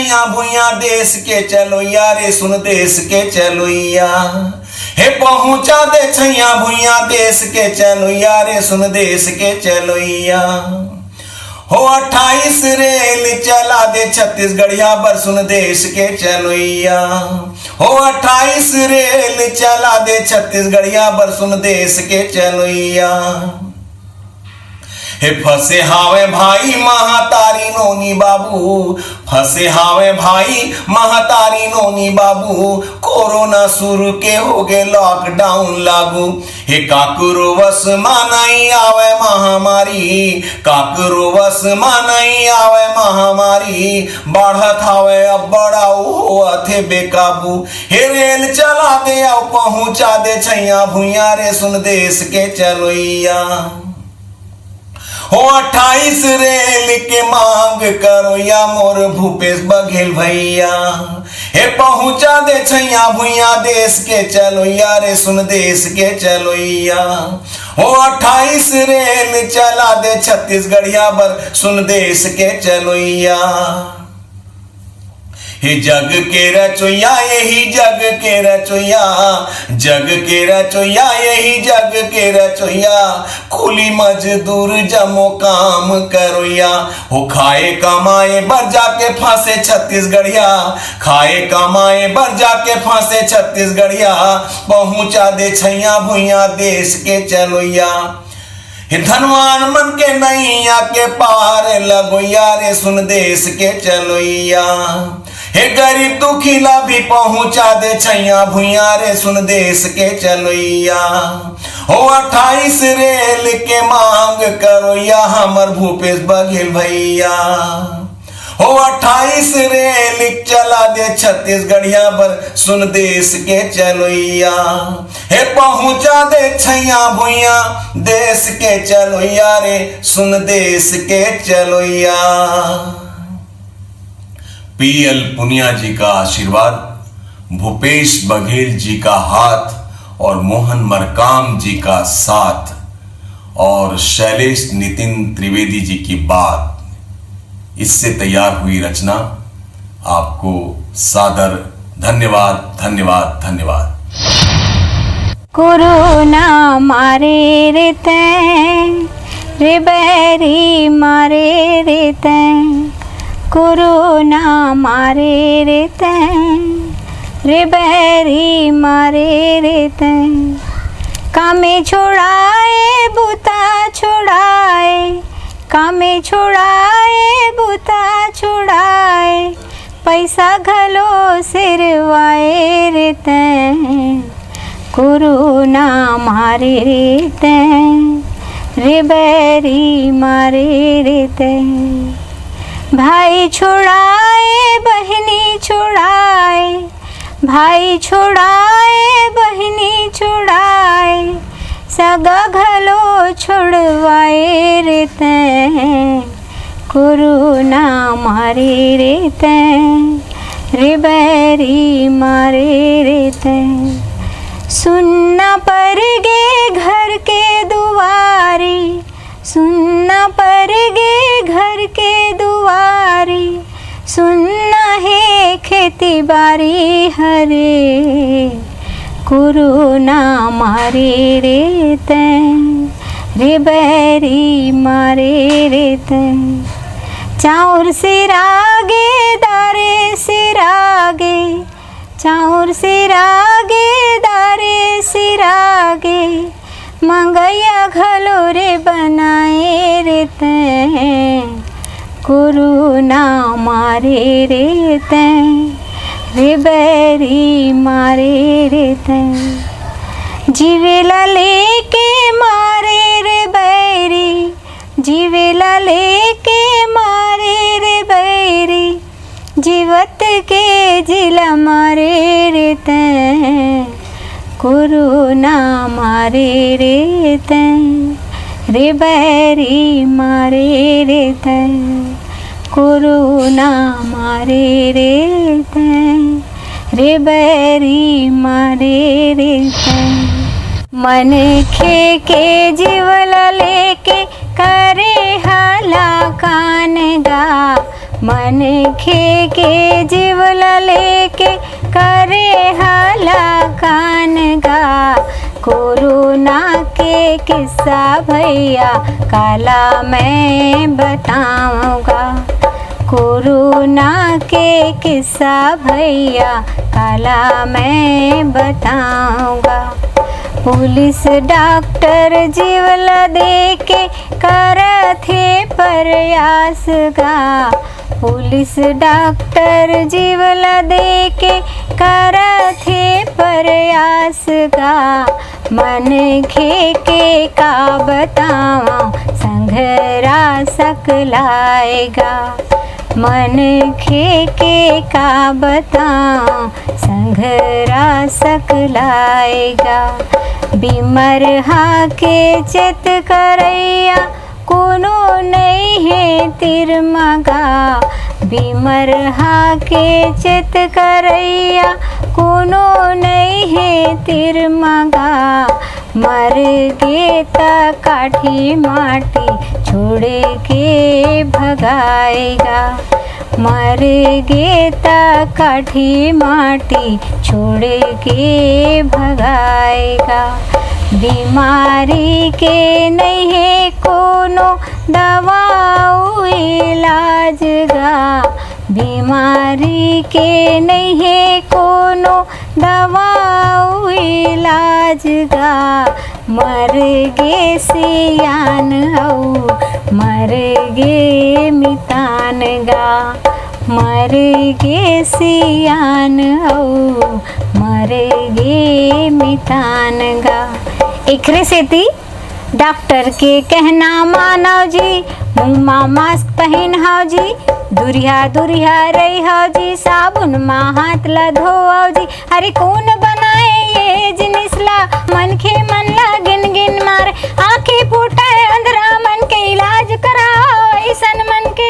छैया भुइया देश के चलोइया रे सुन देश के चलोइया। हे पहुंचा दे छैया भुइया देश के चलोइया रे सुन देश के चलोइया। हो 28 रेल चला दे छत्तीसगढ़िया बर सुन देश के चलोइया। हो 28 रेल चला दे छत्तीसगढ़िया बर सुन देश के चलोइया। हे फंसे हावे भाई महातारी नोनी बाबू, फंसे हावे भाई महातारी नोनी बाबू, कोरोना शुरू के हो गए लॉकडाउन लागू। हे काकरो वस मानई आवे महामारी, काकरो वस मानई आवे महामारी, बढ़त हावे अब बड़ा होथे बेकाबू। हे रेल चला दे और पहुंचा दे छैया भुइया रे सुन देश के चलोइया। हो 28 रेल के मांग करो या मोर भूपेश बघेल भैया। हे पहुंचा दे छैया भुइया देश के चलोइया रे सुन देश के चलोइया। हो 28 रेल चला दे छत्तीसगढ़िया बर सुन देश के चलोइया। हे जग के रचोइया यही जग के रचोइया, जग के रचोइया यही जग के रचोइया, कुली मजदूर जमो काम करोइया। हो खाए कमाए बर जाके फंसे छत्तीसगढ़िया, खाए कमाए बर जाके फंसे छत्तीसगढ़िया, पहुंचा दे छैया भुइया देश के चलोइया। हे धनवान मन के नैया के पार लगोइया रे सुन देश के चलोइया। हे गरीब दुखी ला भी पहुंचा दे छैया भुइया रे सुन देश के चलोइया। हो 28 रेल के मांग करोइया हमर भूपेश बघेल भैया। हो 28 रेल चला दे छत्तीसगढ़िया बर सुन देश के चलोइया। हे पहुंचा दे छैया भुइया देश के चलोइया रे सुन देश के चलोइया। पीएल पुनिया जी का आशीर्वाद, भूपेश बघेल जी का हाथ और मोहन मरकाम जी का साथ और शैलेश नितिन त्रिवेदी जी की बात, इससे तैयार हुई रचना। आपको सादर धन्यवाद धन्यवाद धन्यवाद। कोरोना मारे रे तैं रे बैरी मारे रे तैं, कोरोना मारे रे तैं रे बैरी मारे रे तैं। कामे छोड़ाए बुता छोड़ाए, कामे छोड़ाए बुता छोड़ाए, पैसा घलो सिरवाए रे तैं, कोरोना मारे रे तैं रे बैरी मारे रे तैं। भाई छोड़ाए बहनी छोड़ाए, भाई छोड़ाए बहनी छोड़ाए, सगा घलो छोड़वाए रे तैं, कोरोना मारे रे तैं रे बैरी मारे रे तैं। सुनना पर गे घर के दुआरी, सुनना पर गे घर के दुआरी, सुनना है खेती बारी हरे, कोरोना मारे रे तैं रे बैरी मारे रे तैं। चाउर सिरागे दारे सिरागे, चाउर सिरागे दारे सिरागे, मंगैया घलो रे बनाए रे तैं, कोरोना मारे रे तैं रे बैरी मारे रे तैं। जीवेला लेके मारे रे बैरी, जीवेला लेके मारे रे बैरी, जीवत के जिला मारे रे तैं, कोरोना मारे रे तैं रे बैरी मारे रे तैं, कोरोना मारे रे तैं रे बैरी मारे रे तैं। मन खे के जीवला लेके करे हाला कान गा, मन खे के जीवला लेके करे हाला कान गा। कोरोना के किस्सा भैया काला मैं बताऊंगा। कोरोना के किस्सा भैया काला मैं बताऊंगा। पुलिस डॉक्टर जीवला दे के करथे प्रयास गा। पुलिस डॉक्टर जीवला दे के करथे प्रयास गा। मन खे के का बतावा संघरा सकलाएगा। मन खे के का बतावा संघरा सकलाएगा। बीमर हा के चित करैया कोनो नहीं है तिर मगा। बीमर हा के चित करैया कोनो नहीं है तिर मगा। मर गे त काठी माटी छोड़ के भगाएगा। मर गे त काठी माटी छोड़ के भगाएगा। बीमारी के नहीं है कोनो दवा इलाज गा। बीमारी के नहीं है कोनो दवा इलाज गा। मर गे सियान हऊ मर गे मितान गा। मर गे सियान हऊ मर गे मितान गा। एकरे सेती डॉक्टर के कहना मानव जी। मुँह मा मास्क पहन हाव जी। दुरिया दुरिया रही हाव जी। साबुन मा हाथ ला धोआव जी। अरे कौन बनाए ये जिनिसला मन के मन ला गिन गिन मारे। आँखें फूटा है अंधरा मन के इलाज कराओ ऐसन मन के।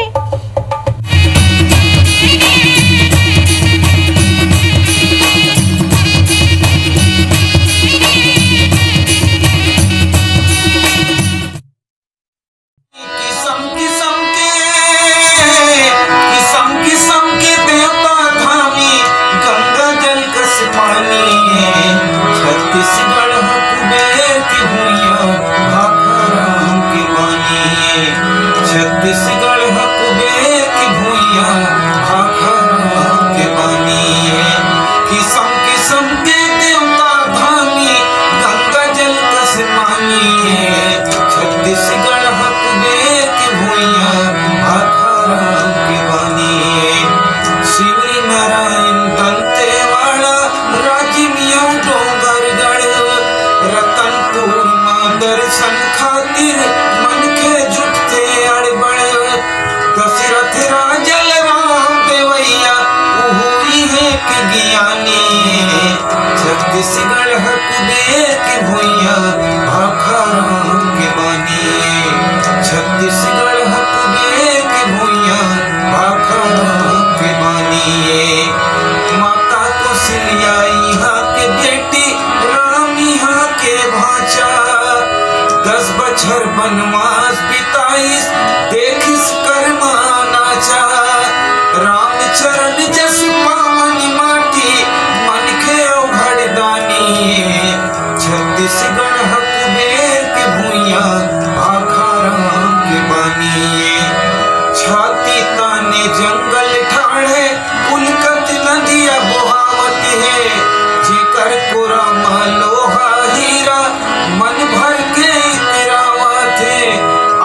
छत्तीसगढ़ हकुबे के भुइया भाखा राम के बानिए। छत्तीसगढ़ हकुबे के भुइया भाखा राम के बानिए। माता कौशल्या यहाँ के बेटी राम यहाँ के भाचा। 10 बछर बनवास बिताइस देखिस कर्मा नाचा। रामचरण जस पावन माटी मन के छत्तीसगढ़ हकुबेर के भुइया भाखा राम के बानिए। छाती ताने जंगल ठाड़े उनकत नदिया बोहावत है। जेकर कोरामा लोहा हीरा मन भर के इतरावत है।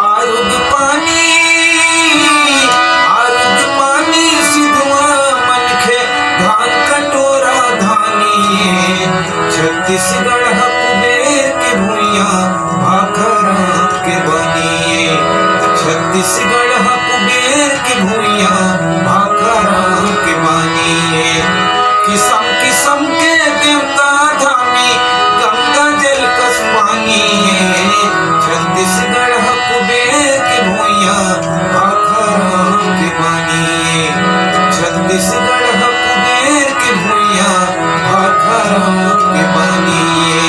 आरुग पानी सिधवा मन के धान कटोरा धानी। छत्तीसगढ़ हकुबेर के भुइया भाखा राम के बानिए। छत्तीसगढ़ हकुबेर के भुइया भाखा राम के बानिए। किसम किसम के देवता धामी गंगा जल कस पानी है। छत्तीसगढ़ हकुबेर के भुइया भाखा राम के बानिए। छत्तीसगढ़ हकुबेर के भुइया भाखा राम के बानिए।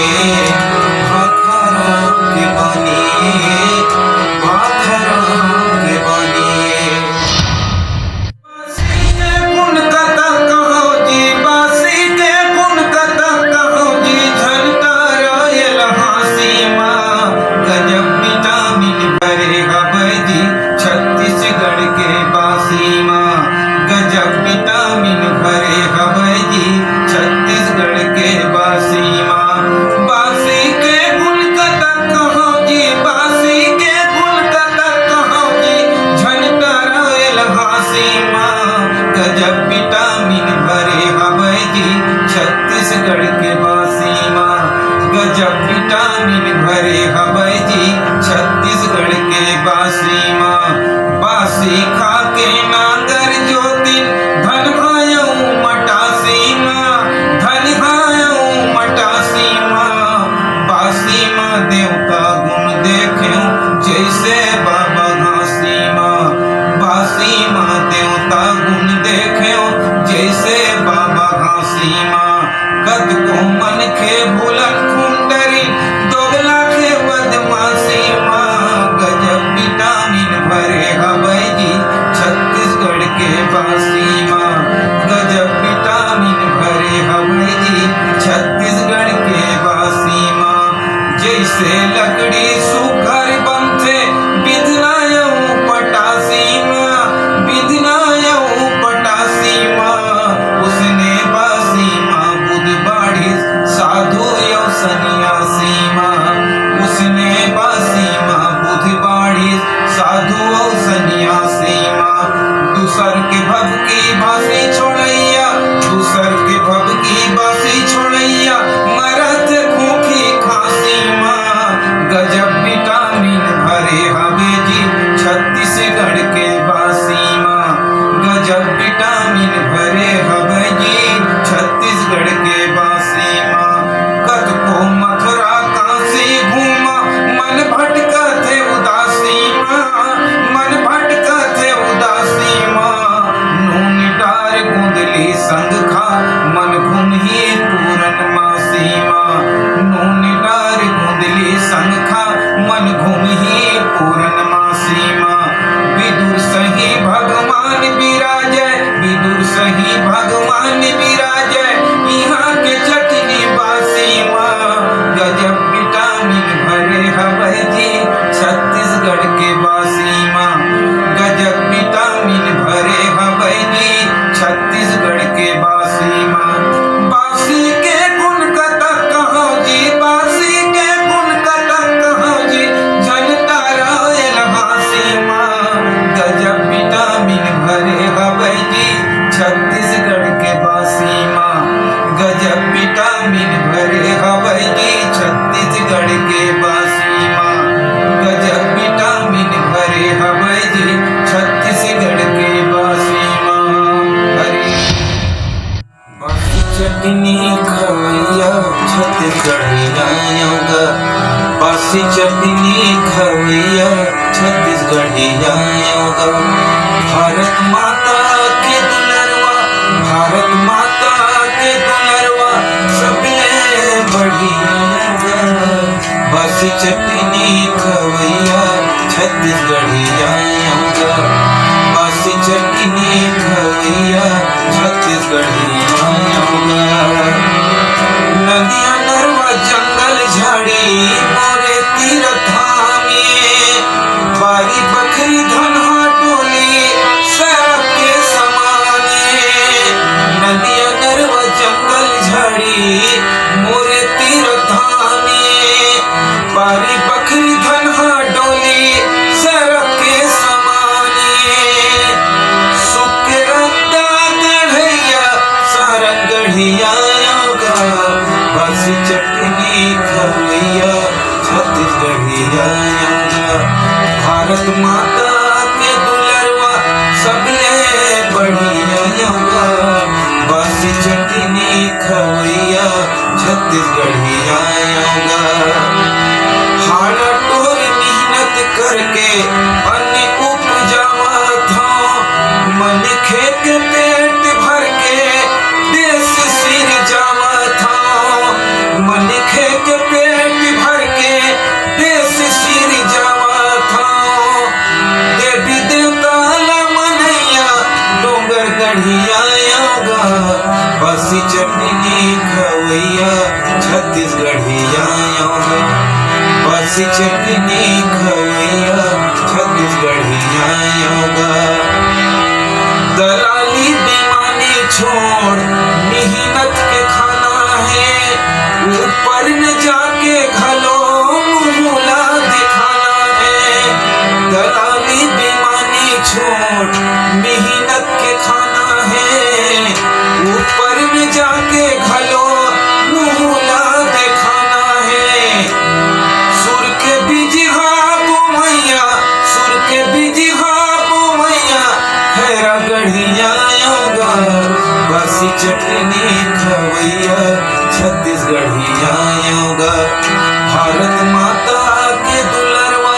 कद को मन खे भूलन खुंडरी दोगला खे बदमाशी माँ गजब विटामिन भरे हवै जी छत्तीसगढ़ के बासी माँ गजब विटामिन भरे हवै जी छत्तीसगढ़ के बासी माँ जैसे लकड़ी सुघर बनथे विधनायऊ पटासी माँ विधनायऊ पटासी माँ उसने बासी माँ बुध बाढ़ी साधु यौ सन्यासी माँ उसने बासी माँ बुध बाढ़ी साधु यौ सन्यासी माँ दूसर के भव की बासी छोड़ैया दूसर के भव की बासी छोड़ैया मरत खोखी खांसी माँ गजब विटामिन भरे हवे जी छत्तीसगढ़ के बासी माँ गजब विटामिन भरे हवे जी छत्तीसगढ़ के बासी माँ कद को मथुरा काशी घूमा मन भटका थे उदासी माँ मन भटका थे उदासी माँ नून डार गुंदली संग खा मन घूम ही पूरन मासी माँ नून डार गुंदली संग खा मन घूम ही पूरन मासी माँ विदुर सही भगवान विराजय विदुर सही भगवान विराजय यहाँ के चटनी बासी माँ गजब विटामिन भरे हवै जी छत्तीसगढ़ के बासी माँ गजब विटामिन भरे हवै जी छत्तीसगढ़ के बासी माँ बासी के गुण कतक कहाँ जी बासी के गुण कतक कहाँ जी जनता रायल हासी माँ गजब विटामिन भरे हवै जी छत्तीसगढ़ के बासी माँ गजब विटामिन भरे हवै जी छत्तीसगढ़ के बासी माँ गजब विटामिन भरे हवै जी छत्तीसगढ़ के बासी माँ हरी बासी चटनी खवैया छत्तीसगढ़िया बासी चटनी खवैया छत्तीसगढ़िया भारत माता के दुलरवा भारत माता के दुलरवा सबले बढ़िया बासी चटनी खवैया छत्तीसगढ़िया बासी चटनी खवैया छत्तीसगढ़िया नदिया नरवा जंगल झाड़ी मोरे तीरथामे बारी बकरी धनहा टोली सड़क के समाने नदिया नरवा जंगल झाड़ी मोरे तीरथामे बारी बकरी धनहा डोली सड़क के समाने सुके रत्ता गढ़ैया सारंग गढ़िया बासी चटनी खवैया छत्तीसगढ़िया भारत माता के दुलरवा सबले बढ़िया बासी चटनी खवैया छत्तीसगढ़िया हाड़ा टोर मेहनत करके अन्न उपजावा था मन खेत पेट भर के देश सिर जावा था मन खेत पेट भर के देश सिर जावा था देवी देवता ला मनैया डोंगर गढ़िया बासी चटनी खवैया छत्तीसगढ़िया बासी चटनी खवैया छत्तीसगढ़िया दलाली बेईमानी छोड़ मेहनत के खाना है ऊपर न जाके घलो मुहला दिखाना है दलाली बेईमानी छोड़ मेहनत के खाना है ऊपर न जाके घलो मुहला दिखाना है सुर के बीज बोवैया सुर के बीज बोवैया खैरा गढ़िया बासी चटनी खवैया छत्तीसगढ़िया भारत माता के दुलरवा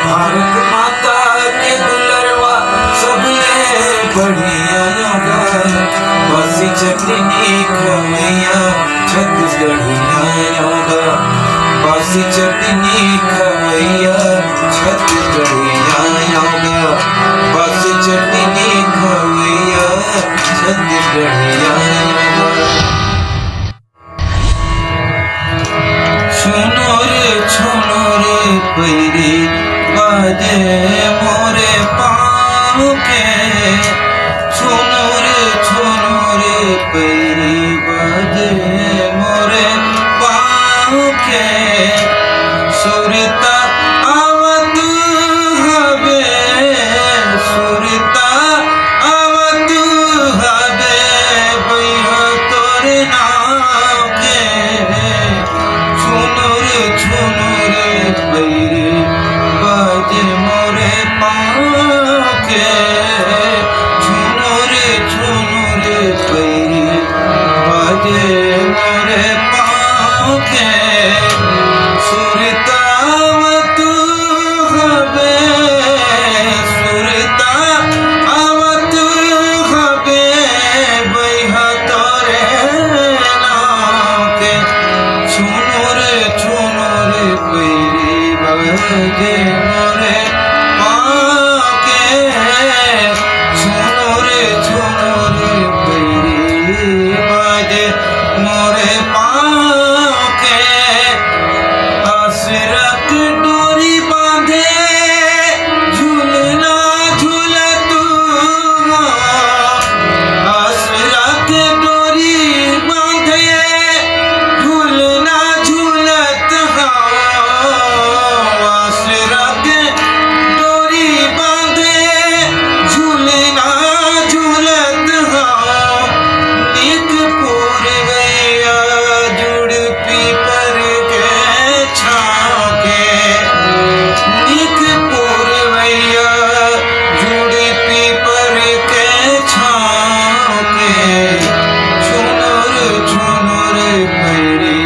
भारत माता के दुलरवा सबले बढ़िया बासी चटनी खवैया छत्तीसगढ़िया बासी चटनी खवैया छत्तीसगढ़िया बासी चटनी खवैया छत्तीसगढ़िया। सुनो रे पैरी बाजे मोरे पाँव के सुनो रे पैरी बाजे मोरे पाँव के सुरता आवत हवे सुरता आवत हवे बैहा तोरे नाव के छुनुर पैरी बाजे मोरे पाँव के छुनुर पैरी बाजे मोरे पाँव के सुरतावत हवे सुरता आवत हवे बैहा तोरे नाव के छुनुर पैरी बाजे मोरे पाँव के छुनुर पैरी बाजे मोरे पाँव के असरक डोरी बांधे झूलना झूलत असरक डोरी बांधे झूलना झूलत असरक डोरी बांधे झूलना झूलत निक पूरवैया जुड़ पीपर के छाँव के निक पूरवैया जुड़ पीपर के छाँव के छुनुर पैरी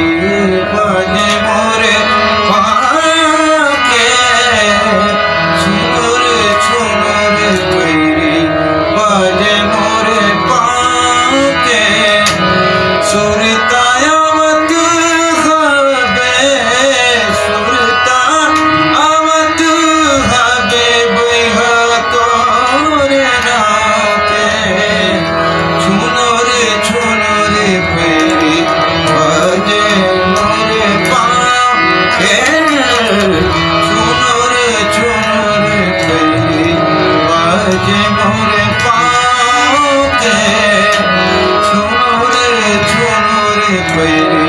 बाजे मोरे पाँव के छुनुर पैरी बाजे मोरे पाँव के सुरतावत हवे सुरता आवत हवे बैहा तोरे नाव के छुनुर पैरी बाजे मोरे पाँव के छुनुर पैरी बाजे मोरे पाँव के छुनुर पैरी